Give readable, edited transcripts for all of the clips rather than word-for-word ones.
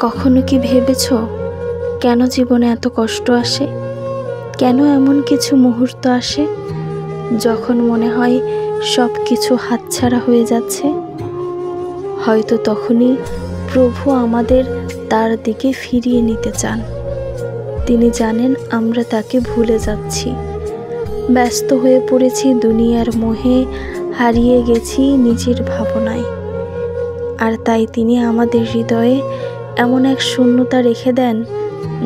কখনো কি ভেবেছ কেন জীবনে এত কষ্ট আসে? কেন এমন কিছু মুহূর্ত আসে যখন মনে হয় সব কিছু হাতছাড়া হয়ে যাচ্ছে? হয়তো তখনই প্রভু আমাদের তার দিকে ফিরিয়ে নিতে চান। তিনি জানেন আমরা তাকে ভুলে যাচ্ছি, ব্যস্ত হয়ে পড়েছি দুনিয়ার মোহে, হারিয়ে গেছি নিজের ভাবনায়। আর তাই তিনি আমাদের হৃদয়ে এমন এক শূন্যতা রেখে দেন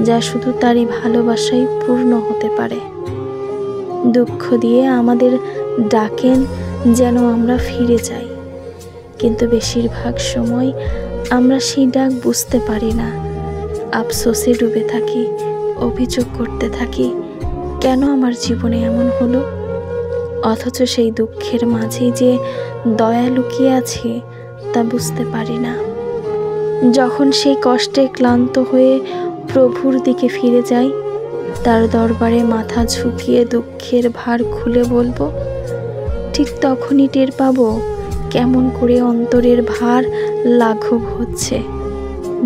যা শুধু তারই ভালোবাসায় পূর্ণ হতে পারে। দুঃখ দিয়ে আমাদের ডাকেন যেন আমরা ফিরে যাই, কিন্তু বেশিরভাগ সময় আমরা সেই ডাক বুঝতে পারি না। আফসোসে ডুবে থাকি, অভিযোগ করতে থাকি, কেন আমার জীবনে এমন হলো? অথচ সেই দুঃখের মাঝেই যে দয়া লুকিয়ে আছে তা বুঝতে পারি না। যখন সেই কষ্টে ক্লান্ত হয়ে প্রভুর দিকে ফিরে যাই, তার দরবারে মাথা ঝুঁকিয়ে দুঃখের ভার খুলে বলবো, ঠিক তখনই টের পাবো কেমন করে অন্তরের ভার লাঘব হচ্ছে।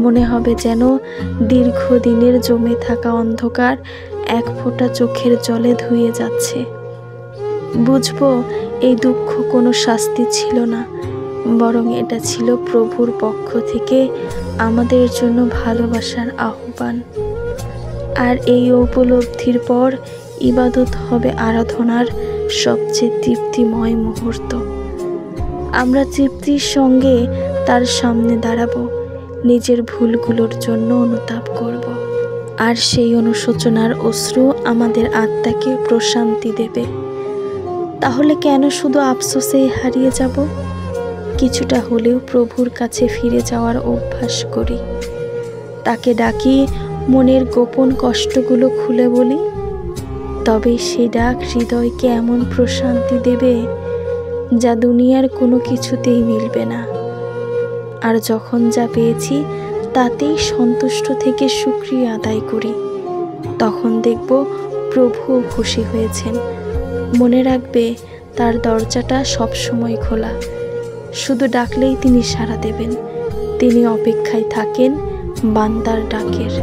মনে হবে যেন দীর্ঘদিনের জমে থাকা অন্ধকার এক ফোঁটা চোখের জলে ধুয়ে যাচ্ছে। বুঝবো এই দুঃখ কোনো শাস্তি ছিল না, বরং এটা ছিল প্রভুর পক্ষ থেকে আমাদের জন্য ভালোবাসার আহ্বান। আর এই উপলব্ধির পর ইবাদত হবে আরাধনার সবচেয়ে তৃপ্তিময় মুহূর্ত। আমরা তৃপ্তির সঙ্গে তার সামনে দাঁড়াবো, নিজের ভুলগুলোর জন্য অনুতাপ করব। আর সেই অনুশোচনার অশ্রু আমাদের আত্মাকে প্রশান্তি দেবে। তাহলে কেন শুধু আফসোসেই হারিয়ে যাব? কিছুটা হলেও প্রভুর কাছে ফিরে যাওয়ার অভ্যাস করি। তাকে ডাকি, মনের গোপন কষ্টগুলো খুলে বলি। তবে সে ডাক হৃদয়কে এমন প্রশান্তি দেবে যা দুনিয়ার কোনো কিছুতেই মিলবে না। আর যখন যা পেয়েছি তাতেই সন্তুষ্ট থেকে শুকরিয়া আদায় করি, তখন দেখব প্রভুও খুশি হয়েছেন। মনে রাখবে, তার দরজাটা সবসময় খোলা। শুধু ডাকলেই তিনি সাড়া দেবেন। তিনি অপেক্ষায় থাকেন বান্দার ডাকের।